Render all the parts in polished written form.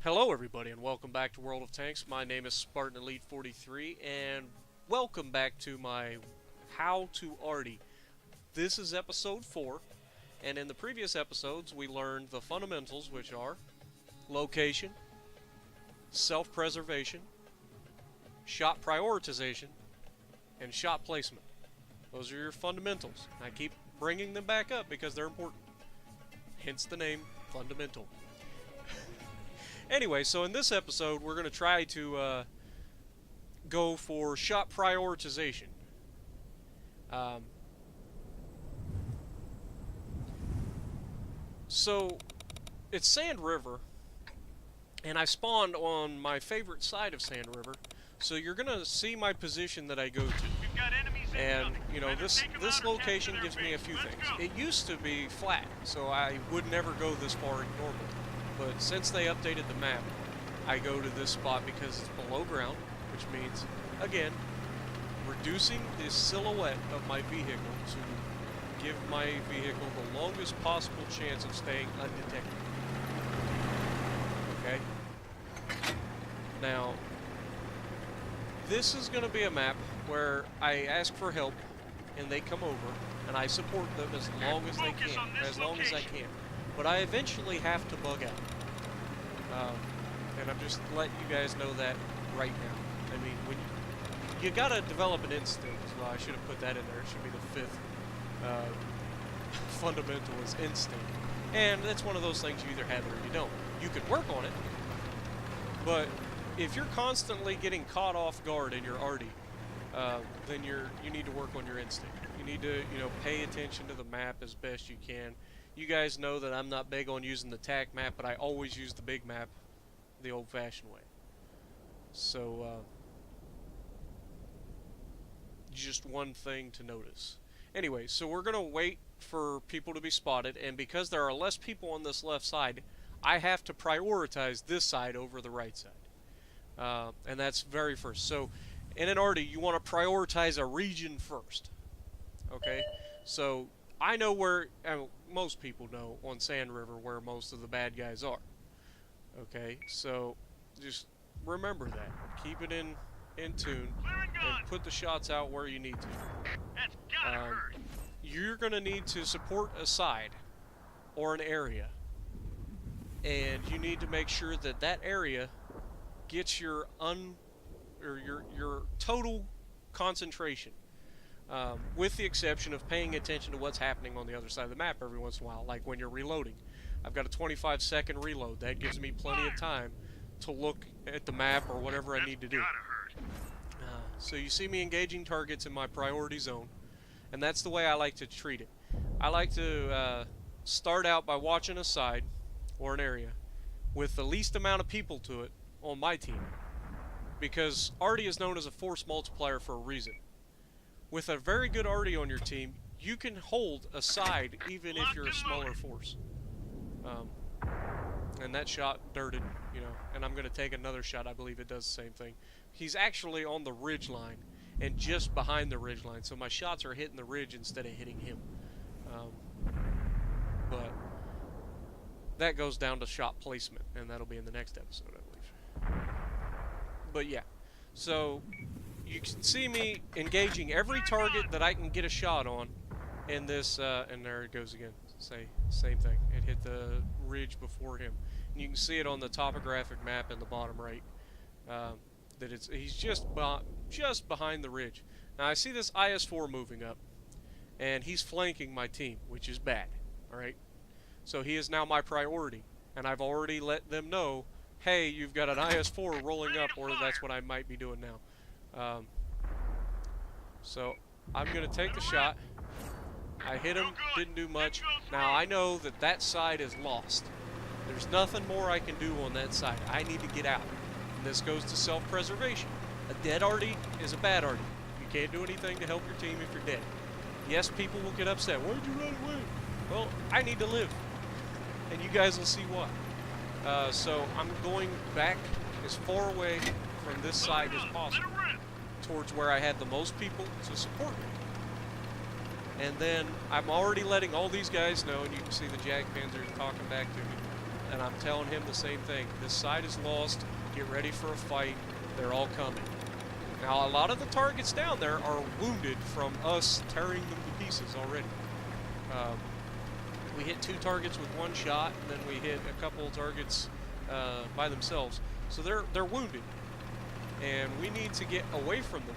Hello everybody and welcome back to World of Tanks. My name is Spartan Elite 43 and welcome back to my How to ARTY. This is episode 4, and in the previous episodes we learned the fundamentals, which are location, self-preservation, shot prioritization, and shot placement. Those are your fundamentals. I keep bringing them back up because they're important. Hence the name Fundamental. Anyway, so in this episode, we're going to try to go for shot prioritization. So, it's Sand River, and I spawned on my favorite side of Sand River, so you're going to see my position that I go to. And, you know, this location gives me a few things. It used to be flat, so I would never go this far normally. But since they updated the map, I go to this spot because it's below ground, which means, again, reducing the silhouette of my vehicle to give my vehicle the longest possible chance of staying undetected. Okay? Now, this is going to be a map where I ask for help, and they come over, and I support them as long as they can, as long as I can. But I eventually have to bug out. And I'm just letting you guys know that right now. I mean, when you gotta develop an instinct. Well, I should have put that in there. It should be the fifth fundamental is instinct. And that's one of those things you either have it or you don't. You can work on it, but if you're constantly getting caught off guard in your ARTY, then you need to work on your instinct. You need to, pay attention to the map as best you can. You guys know that I'm not big on using the TAC map, but I always use the big map the old-fashioned way. So, just one thing to notice. Anyway, so we're going to wait for people to be spotted, and because there are less people on this left side, I have to prioritize this side over the right side. And that's very first. So, in an ARTY, you want to prioritize a region first. Okay? So, I know where, most people know on Sand River where most of the bad guys are. Okay, so just remember that. Keep it in tune and put the shots out where you need to. You're going to need to support a side or an area, and you need to make sure that that area gets your total concentration. With the exception of paying attention to what's happening on the other side of the map every once in a while, like when you're reloading. I've got a 25-second reload. That gives me plenty of time to look at the map or whatever I need to do. So you see me engaging targets in my priority zone, and that's the way I like to treat it. I like to start out by watching a side or an area with the least amount of people to it on my team, because ARTY is known as a force multiplier for a reason. With a very good ARTY on your team, you can hold a side even if you're a smaller force. And that shot dirted, and I'm going to take another shot. I believe it does the same thing. He's actually on the ridge line and just behind the ridge line, so my shots are hitting the ridge instead of hitting him. But that goes down to shot placement, and that'll be in the next episode, I believe. But yeah, so you can see me engaging every target that I can get a shot on in this, and there it goes again. Same thing. It hit the ridge before him. And you can see it on the topographic map in the bottom right, that he's just behind the ridge. Now I see this IS-4 moving up, and he's flanking my team, which is bad. Alright? So he is now my priority, and I've already let them know, hey, you've got an IS-4 rolling up, or that's what I might be doing now. So I'm going to take the shot. I hit him, didn't do much. Now I know that that side is lost. There's nothing more I can do on that side. I need to get out. And this goes to self-preservation. A dead ARTY is a bad ARTY. You can't do anything to help your team if you're dead. Yes, people will get upset. Why'd you run away? Well, I need to live. And you guys will see why. So I'm going back as far away from this side as possible, towards where I had the most people to support me. And then I'm already letting all these guys know, and you can see the Jag Panzers talking back to me. and I'm telling him the same thing. This side is lost. Get ready for a fight. They're all coming. Now, a lot of the targets down there are wounded from us tearing them to pieces already. We hit 2 targets with 1 shot, and then we hit a couple of targets by themselves. So they're wounded, and we need to get away from them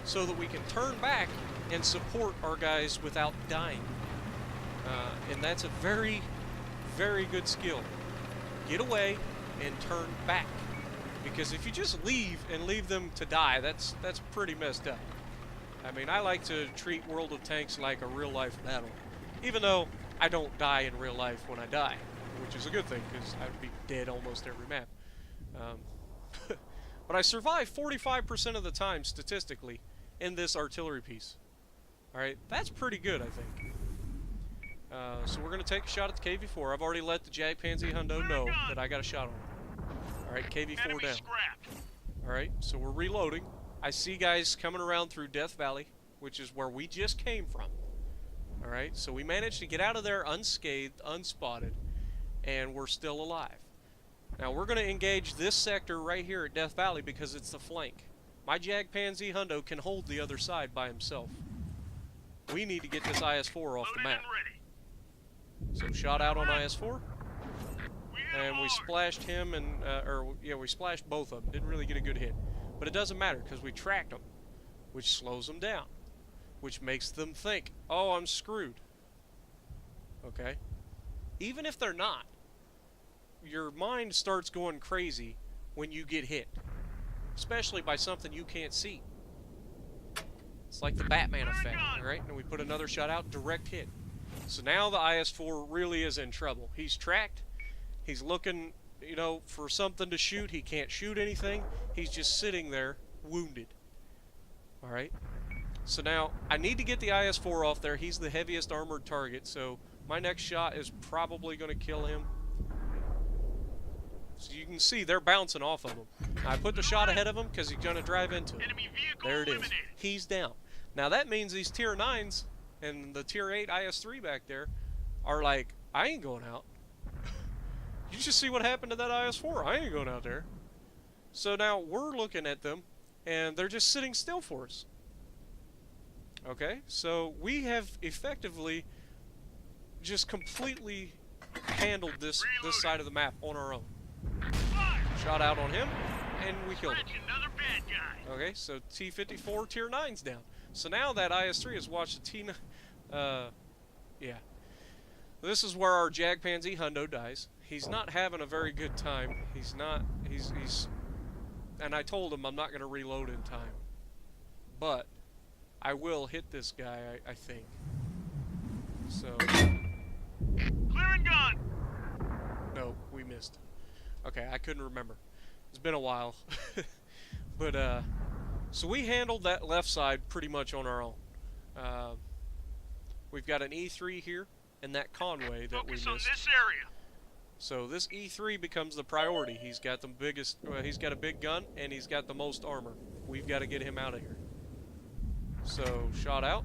so that we can turn back and support our guys without dying. And that's a very, very good skill. Get away and turn back. Because if you just leave and leave them to die, that's pretty messed up. I mean, I like to treat World of Tanks like a real-life battle. Even though I don't die in real life when I die, which is a good thing, because I'd be dead almost every map. But I survive 45% of the time, statistically, in this artillery piece. Alright, that's pretty good, I think. So we're going to take a shot at the KV-4. I've already let the Jag Pansy Hundo know that I got a shot on him. Alright, KV-4 down. Alright, so we're reloading. I see guys coming around through Death Valley, which is where we just came from. Alright, so we managed to get out of there unscathed, unspotted, and we're still alive. Now we're going to engage this sector right here at Death Valley because it's the flank. My Jag Pansy Hundo can hold the other side by himself. We need to get this IS-4 off the map. So shot out on IS-4. And we splashed him, and we splashed both of them. Didn't really get a good hit, but it doesn't matter because we tracked them, which slows them down, which makes them think, "Oh, I'm screwed." Okay, even if they're not, your mind starts going crazy when you get hit, especially by something you can't see. It's like the Batman effect, all right? And we put another shot out, direct hit. So now the IS-4 really is in trouble. He's tracked. He's looking, you know, for something to shoot. He can't shoot anything. He's just sitting there, wounded. Alright? So now, I need to get the IS-4 off there. He's the heaviest armored target, so my next shot is probably going to kill him. So you can see, they're bouncing off of him. I put the shot ahead of him because he's going to drive into him. There it is. He's down. Now that means these Tier 9s and the Tier 8 IS-3 back there are like, I ain't going out. You just see what happened to that IS-4. I ain't going out there. So now we're looking at them, and they're just sitting still for us. Okay? So we have effectively just completely handled this side of the map on our own. Shot out on him, and we killed him. Okay, so T-54 Tier 9's down. So now that IS-3 has watched the T... yeah. This is where our Jag Pansy Hundo dies. He's not having a very good time. He's... And I told him I'm not going to reload in time. But I will hit this guy, I think. So... Clear and gun! No, we missed. Okay, I couldn't remember. It's been a while. But, so we handled that left side pretty much on our own. We've got an E3 here, and that Conway that we missed. Focus on this area. So this E3 becomes the priority. He's got the biggest, he's got a big gun, and he's got the most armor. We've got to get him out of here. So, shot out.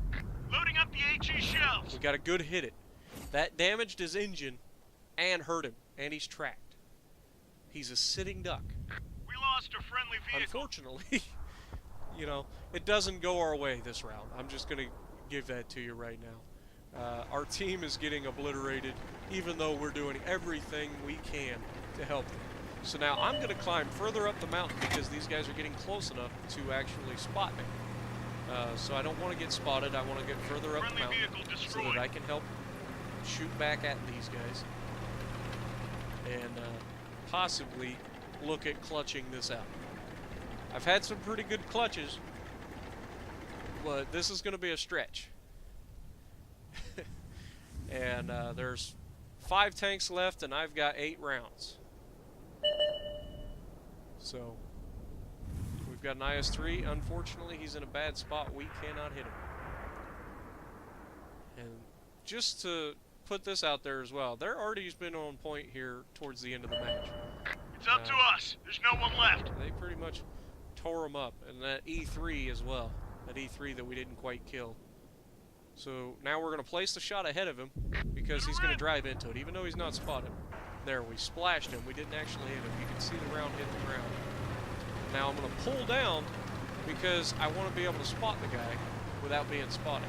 Loading up the HE shells. We got a good hit it. That damaged his engine and hurt him, and he's tracked. He's a sitting duck. We lost a friendly vehicle. Unfortunately, you know, it doesn't go our way this round. I'm just going to give that to you right now. Our team is getting obliterated, even though we're doing everything we can to help them. So now I'm going to climb further up the mountain because these guys are getting close enough to actually spot me. So I don't want to get spotted. I want to get further up the mountain so that I can help shoot back at these guys and possibly look at clutching this out. I've had some pretty good clutches, but this is going to be a stretch. And there's 5 tanks left, and I've got 8 rounds. So we've got an IS-3. Unfortunately, he's in a bad spot. We cannot hit him. And just to put this out there as well, their ARTY's been on point here towards the end of the match. It's up to us. There's no one left. They pretty much tore him up, and that E3 as well. That E3 that we didn't quite kill. So now we're going to place the shot ahead of him because he's going to drive into it, even though he's not spotted. There, we splashed him. We didn't actually hit him. You can see the round hit the ground. Now I'm going to pull down because I want to be able to spot the guy without being spotted.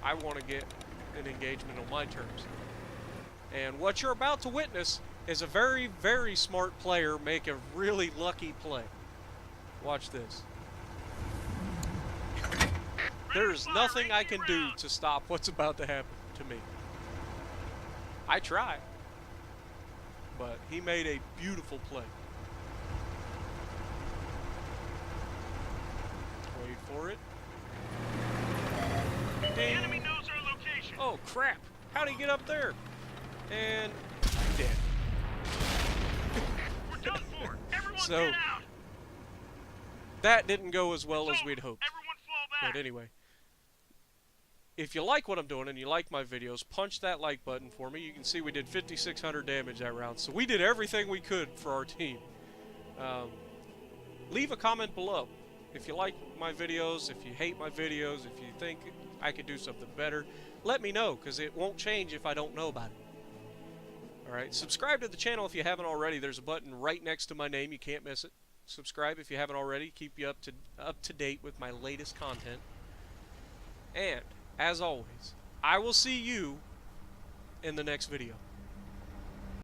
I want to get an engagement on my terms. And what you're about to witness is a very, very smart player make a really lucky play. Watch this. There's nothing I can do to stop what's about to happen to me. I try. But he made a beautiful play. Wait for it. The Ding. enemy knows our location. Oh crap! How'd he get up there? And dead. We're done for. Everyone So- get out. That didn't go as well as So, we'd hoped. Everyone fall back. But anyway, if you like what I'm doing and you like my videos, punch that like button for me. You can see we did 5,600 damage that round, so we did everything we could for our team. Leave a comment below. If you like my videos, if you hate my videos, if you think I could do something better, let me know, because it won't change if I don't know about it. Alright, subscribe to the channel if you haven't already. There's a button right next to my name. You can't miss it. Subscribe if you haven't already. Keep you up to date with my latest content. And, as always, I will see you in the next video.